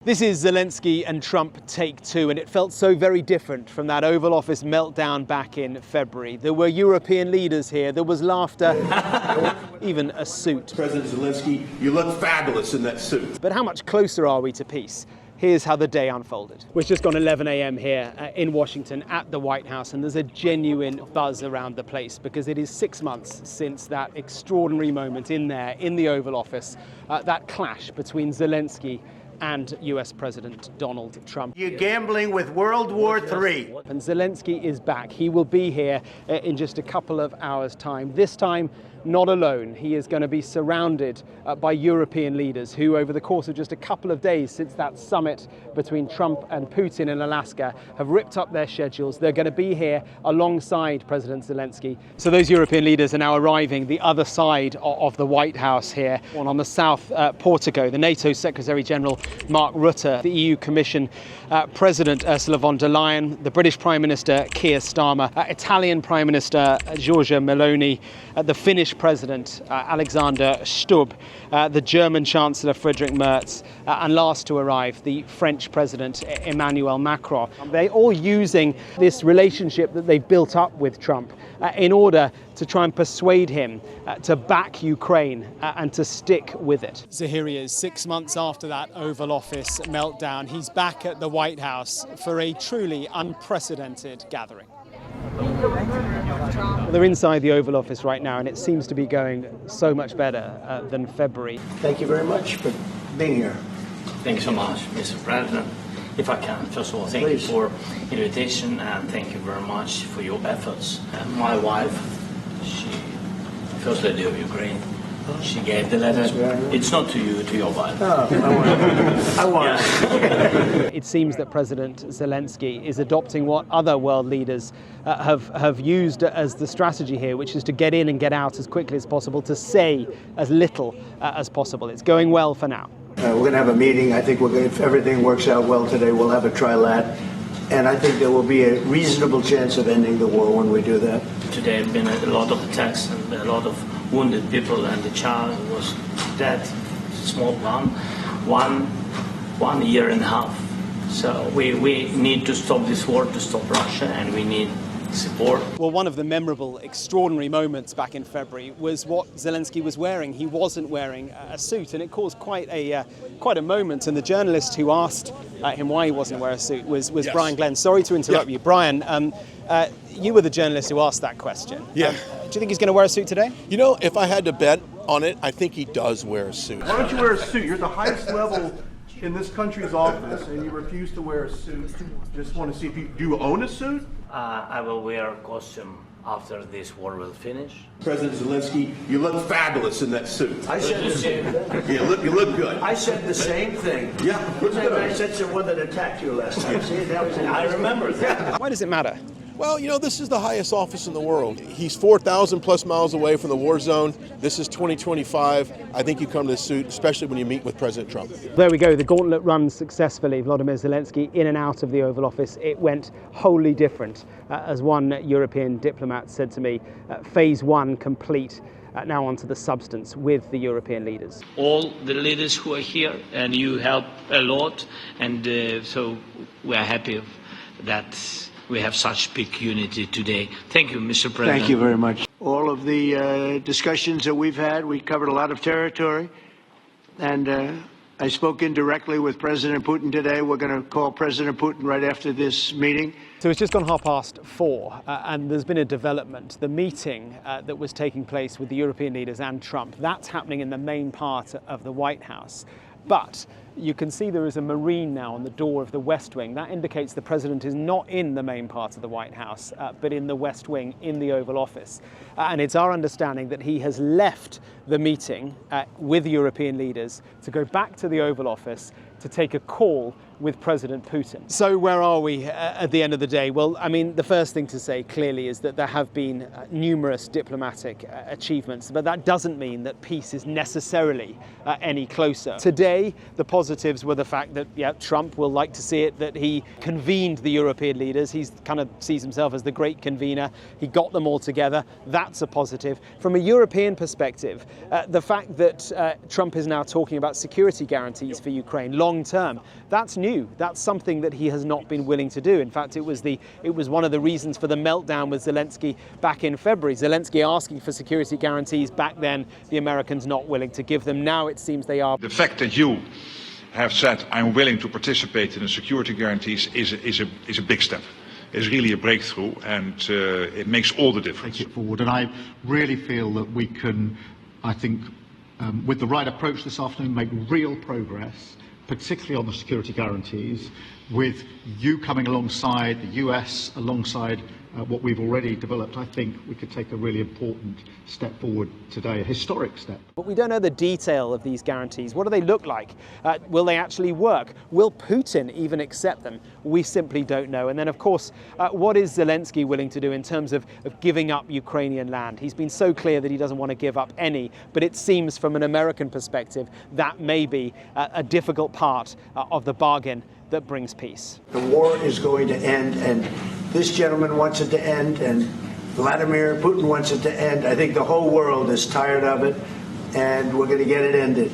This is Zelensky and Trump take two, and it felt so very different from that Oval Office meltdown back in February. There were European leaders here, there was laughter, even a suit. President Zelensky, you look fabulous in that suit. But how much closer are we to peace? Here's how the day unfolded. It's just gone 11 a.m. here in Washington at the White House, and there's a genuine buzz around the place because it is 6 months since that extraordinary moment in there, in the Oval Office, that clash between Zelensky and US President Donald Trump. You're gambling with World War III. And Zelensky is back. He will be here in just a couple of hours' time. This time, not alone. He is going to be surrounded by European leaders who, over the course of just a couple of days since that summit between Trump and Putin in Alaska, have ripped up their schedules. They're going to be here alongside President Zelensky. So those European leaders are now arriving the other side of the White House here, on the south portico. The NATO Secretary General Mark Rutte, the EU Commission President Ursula von der Leyen, the British Prime Minister Keir Starmer, Italian Prime Minister Giorgia Meloni, the Finnish President Alexander Stubb, the German Chancellor Friedrich Merz, and last to arrive, the French President Emmanuel Macron. They're all using this relationship that they've built up with Trump in order to try and persuade him to back Ukraine and to stick with it. So here he is, 6 months after that Oval Office meltdown. He's back at the White House for a truly unprecedented gathering. They're inside the Oval Office right now, and it seems to be going so much better than February. Thank you very much for being here. Thank you so much, Mr. President. If I can, first of all, thank you for invitation and thank you very much for your efforts. My wife, she First Lady of Ukraine, she gave the letter. It's not to you, to your wife. Oh, I want it. It seems that President Zelensky is adopting what other world leaders have used as the strategy here, which is to get in and get out as quickly as possible, to say as little as possible. It's going well for now. We're going to have a meeting. I think if everything works out well today, we'll have a trilat. And I think there will be a reasonable chance of ending the war when we do that. Today have been a lot of attacks and a lot of wounded people, and the child was dead, small one year and a half. So we need to stop this war, to stop Russia, and we need support. Well, one of the memorable, extraordinary moments back in February was what Zelensky was wearing. He wasn't wearing a suit, and it caused quite a moment. And the journalist who asked him why he wasn't wearing a suit was yes. Brian Glenn. Sorry to interrupt you, Brian. You were the journalist who asked that question. Yeah. Do you think he's going to wear a suit today? You know, if I had to bet on it, I think he does wear a suit. Why don't you wear a suit? You're the highest level in this country's office, and you refuse to wear a suit. Just want to see if do you own a suit? I will wear a costume after this war will finish. President Zelensky, you look fabulous in that suit. I said the same thing. You look good. I said the same thing. Yeah, looks good. I said to the one that attacked you last time. See, that was I remember that. Why does it matter? Well, you know, this is the highest office in the world. He's 4,000 plus miles away from the war zone. This is 2025. I think you come to this suit, especially when you meet with President Trump. There we go. The gauntlet runs successfully. Vladimir Zelensky in and out of the Oval Office. It went wholly different. As one European diplomat said to me, phase one complete. Now on to the substance with the European leaders. All the leaders who are here, and you help a lot, and so we are happy that we have such big unity today. Thank you, Mr. President. Thank you very much. All of the discussions that we've had, we covered a lot of territory. And I spoke indirectly with President Putin today. We're going to call President Putin right after this meeting. So it's just gone 4:30, and there's been a development. The meeting that was taking place with the European leaders and Trump, that's happening in the main part of the White House. But you can see there is a Marine now on the door of the West Wing. That indicates the president is not in the main part of the White House, but in the West Wing, in the Oval Office. And it's our understanding that he has left the meeting with European leaders to go back to the Oval Office to take a call with President Putin. So where are we at the end of the day? Well, I mean, the first thing to say clearly is that there have been numerous diplomatic achievements, but that doesn't mean that peace is necessarily any closer. Today, the positives were the fact that, yeah, Trump will like to see it, that he convened the European leaders. He kind of sees himself as the great convener. He got them all together. That's a positive. From a European perspective, the fact that Trump is now talking about security guarantees for Ukraine, long term. That's new. That's something that he has not been willing to do. In fact, it was one of the reasons for the meltdown with Zelensky back in February. Zelensky asking for security guarantees back then, the Americans not willing to give them. Now it seems they are. The fact that you have said I'm willing to participate in the security guarantees is a big step. It's really a breakthrough, and it makes all the difference. Take it forward, and I really feel that we can, I think, with the right approach this afternoon, make real progress, particularly on the security guarantees, with you coming alongside, the US alongside what we've already developed. I think we could take a really important step forward today, a historic step. But we don't know the detail of these guarantees. What do they look like? Will they actually work? Will Putin even accept them? We simply don't know. And then, of course, what is Zelensky willing to do in terms of giving up Ukrainian land? He's been so clear that he doesn't want to give up any, but it seems from an American perspective that may be a difficult part of the bargain that brings peace. The war is going to end, and this gentleman wants it to end, and Vladimir Putin wants it to end. I think the whole world is tired of it, and we're going to get it ended.